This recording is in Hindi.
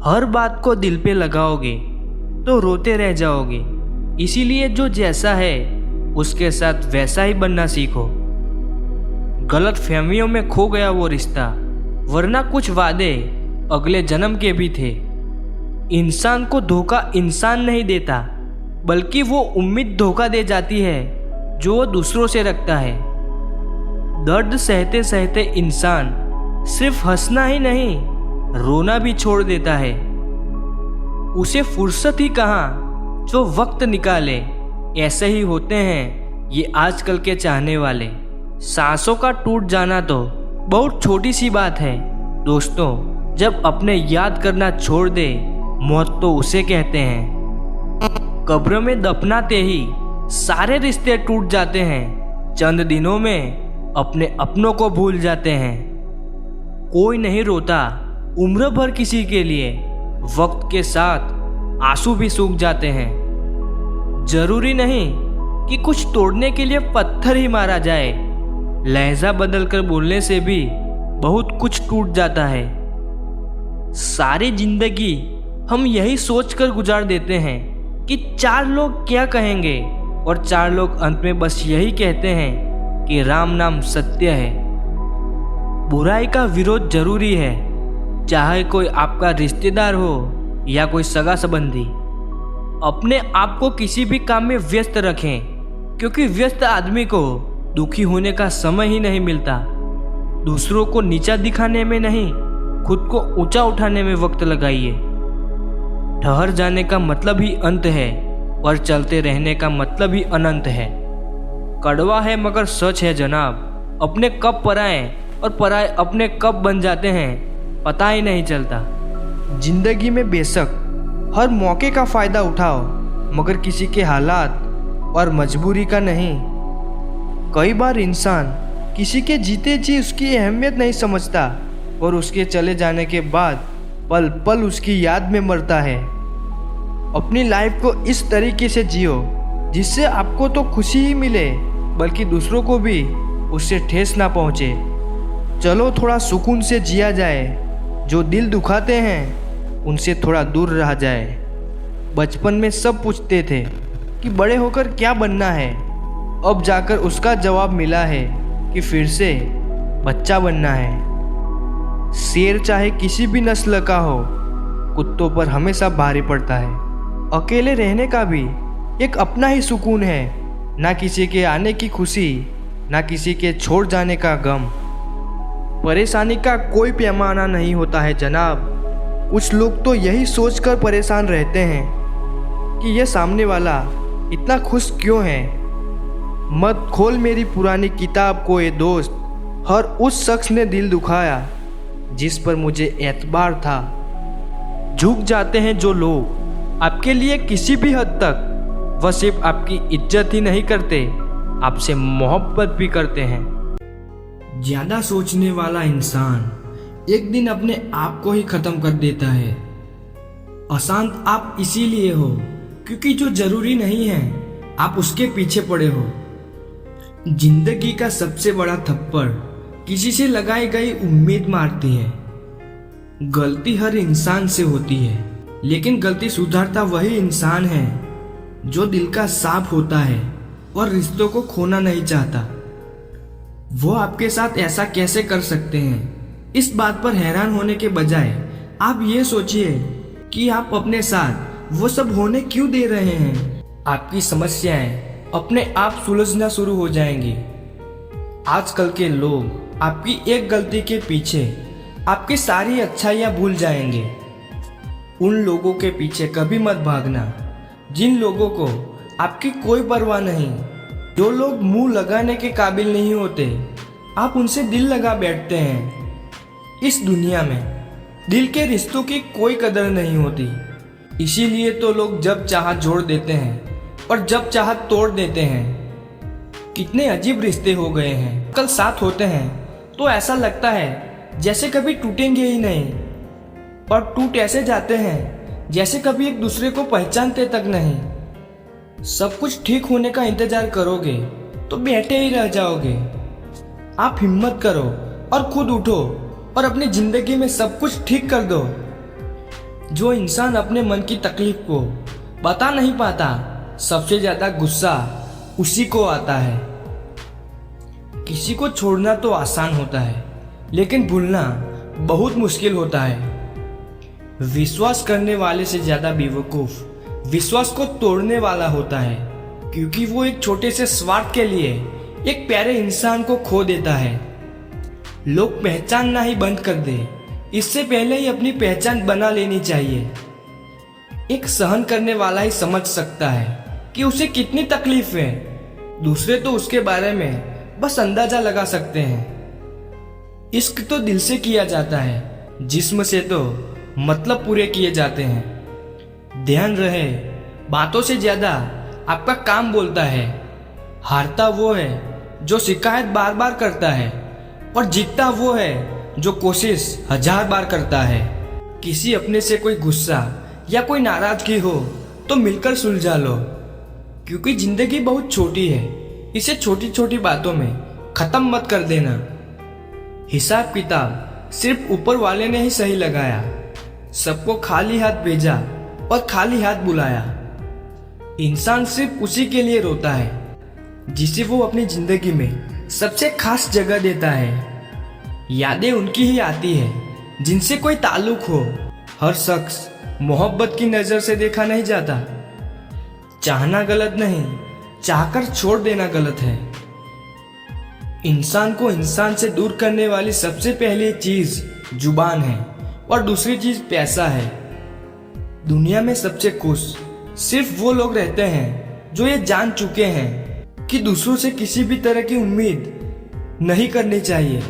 हर बात को दिल पे लगाओगे तो रोते रह जाओगे। इसीलिए जो जैसा है उसके साथ वैसा ही बनना सीखो। गलत फहमियों में खो गया वो रिश्ता, वरना कुछ वादे अगले जन्म के भी थे। इंसान को धोखा इंसान नहीं देता, बल्कि वो उम्मीद धोखा दे जाती है जो वो दूसरों से रखता है। दर्द सहते सहते इंसान सिर्फ हंसना ही नहीं, रोना भी छोड़ देता है। उसे फुर्सत ही कहाँ जो वक्त निकाले। ऐसे ही होते हैं ये आजकल के चाहने वाले। सांसों का टूट जाना तो बहुत छोटी सी बात है दोस्तों, जब अपने याद करना छोड़ दे मौत तो उसे कहते हैं। कब्र में दफनाते ही सारे रिश्ते टूट जाते हैं, चंद दिनों में अपने अपनों को भूल जाते हैं। कोई नहीं रोता उम्र भर किसी के लिए, वक्त के साथ आंसू भी सूख जाते हैं। जरूरी नहीं कि कुछ तोड़ने के लिए पत्थर ही मारा जाए, लहजा बदलकर बोलने से भी बहुत कुछ टूट जाता है। सारी जिंदगी हम यही सोचकर गुजार देते हैं कि 4 लोग क्या कहेंगे, और 4 लोग अंत में बस यही कहते हैं कि राम नाम सत्य है। बुराई का विरोध जरूरी है, चाहे कोई आपका रिश्तेदार हो या कोई सगा संबंधी। अपने आप को किसी भी काम में व्यस्त रखें, क्योंकि व्यस्त आदमी को दुखी होने का समय ही नहीं मिलता। दूसरों को नीचा दिखाने में नहीं, खुद को ऊंचा उठाने में वक्त लगाइए। ठहर जाने का मतलब ही अंत है, और चलते रहने का मतलब ही अनंत है। कड़वा है मगर सच है जनाब, अपने कब पराए और पराए अपने कब बन जाते हैं पता ही नहीं चलता। जिंदगी में बेशक हर मौके का फ़ायदा उठाओ, मगर किसी के हालात और मजबूरी का नहीं। कई बार इंसान किसी के जीते जी उसकी अहमियत नहीं समझता, और उसके चले जाने के बाद पल पल उसकी याद में मरता है। अपनी लाइफ को इस तरीके से जियो जिससे आपको तो खुशी ही मिले, बल्कि दूसरों को भी उससे ठेस ना पहुँचे। चलो थोड़ा सुकून से जिया जाए, जो दिल दुखाते हैं उनसे थोड़ा दूर रहा जाए। बचपन में सब पूछते थे कि बड़े होकर क्या बनना है, अब जाकर उसका जवाब मिला है कि फिर से बच्चा बनना है। शेर चाहे किसी भी नस्ल का हो, कुत्तों पर हमेशा भारी पड़ता है। अकेले रहने का भी एक अपना ही सुकून है, ना किसी के आने की खुशी, ना किसी के छोड़ जाने का गम। परेशानी का कोई पैमाना नहीं होता है जनाब। कुछ लोग तो यही सोचकर परेशान रहते हैं कि यह सामने वाला इतना खुश क्यों है। मत खोल मेरी पुरानी किताब को ये दोस्त, हर उस शख्स ने दिल दुखाया जिस पर मुझे एतबार था। झुक जाते हैं जो लोग आपके लिए किसी भी हद तक, वह सिर्फ आपकी इज्जत ही नहीं करते, आपसे मोहब्बत भी करते हैं। ज्यादा सोचने वाला इंसान एक दिन अपने आप को ही खत्म कर देता है। अशांत आप इसीलिए हो क्योंकि जो जरूरी नहीं है आप उसके पीछे पड़े हो। जिंदगी का सबसे बड़ा थप्पड़ किसी से लगाई गई उम्मीद मारती है। गलती हर इंसान से होती है, लेकिन गलती सुधारता वही इंसान है जो दिल का साफ होता है और रिश्तों को खोना नहीं चाहता। वो आपके साथ ऐसा कैसे कर सकते हैं, इस बात पर हैरान होने के बजाय आप ये सोचिए कि आप अपने साथ वो सब होने क्यों दे रहे हैं। आपकी समस्याएं अपने आप सुलझना शुरू हो जाएंगी। आजकल के लोग आपकी एक गलती के पीछे आपकी सारी अच्छाइयाँ भूल जाएंगे। उन लोगों के पीछे कभी मत भागना जिन लोगों को आपकी कोई परवाह नहीं। जो लोग मुंह लगाने के काबिल नहीं होते, आप उनसे दिल लगा बैठते हैं। इस दुनिया में दिल के रिश्तों की कोई कदर नहीं होती, इसीलिए तो लोग जब चाहा जोड़ देते हैं और जब चाहा तोड़ देते हैं। कितने अजीब रिश्ते हो गए हैं। कल साथ होते हैं तो ऐसा लगता है जैसे कभी टूटेंगे ही नहीं, और टूट ऐसे जाते हैं जैसे कभी एक दूसरे को पहचानते तक नहीं। सब कुछ ठीक होने का इंतजार करोगे तो बैठे ही रह जाओगे। आप हिम्मत करो और खुद उठो और अपनी जिंदगी में सब कुछ ठीक कर दो। जो इंसान अपने मन की तकलीफ को बता नहीं पाता, सबसे ज्यादा गुस्सा उसी को आता है। किसी को छोड़ना तो आसान होता है, लेकिन भूलना बहुत मुश्किल होता है। विश्वास करने वाले से ज्यादा बेवकूफ विश्वास को तोड़ने वाला होता है, क्योंकि वो एक छोटे से स्वार्थ के लिए एक प्यारे इंसान को खो देता है। लोग पहचानना ही बंद कर दे, इससे पहले ही अपनी पहचान बना लेनी चाहिए। एक सहन करने वाला ही समझ सकता है कि उसे कितनी तकलीफ है। दूसरे तो उसके बारे में बस अंदाजा लगा सकते हैं। इश्क तो दिल से किया जाता है, जिस्म से तो मतलब पूरे किए जाते हैं। ध्यान रहे, बातों से ज्यादा आपका काम बोलता है। हारता वो है जो शिकायत बार बार करता है, और जीतता वो है जो कोशिश 1000 बार करता है। किसी अपने से कोई गुस्सा या कोई नाराजगी हो तो मिलकर सुलझा लो, क्योंकि जिंदगी बहुत छोटी है। इसे छोटी छोटी बातों में खत्म मत कर देना। हिसाब किताब सिर्फ ऊपर वाले ने ही सही लगाया। सबको खाली हाथ भेजा और खाली हाथ बुलाया। इंसान सिर्फ उसी के लिए रोता है जिसे वो अपनी जिंदगी में सबसे खास जगह देता है। यादें उनकी ही आती है जिनसे कोई ताल्लुक हो। हर शख्स मोहब्बत की नजर से देखा नहीं जाता। चाहना गलत नहीं, चाहकर छोड़ देना गलत है। इंसान को इंसान से दूर करने वाली सबसे पहली चीज जुबान है, और दूसरी चीज पैसा है। दुनिया में सबसे खुश सिर्फ वो लोग रहते हैं जो ये जान चुके हैं कि दूसरों से किसी भी तरह की उम्मीद नहीं करनी चाहिए।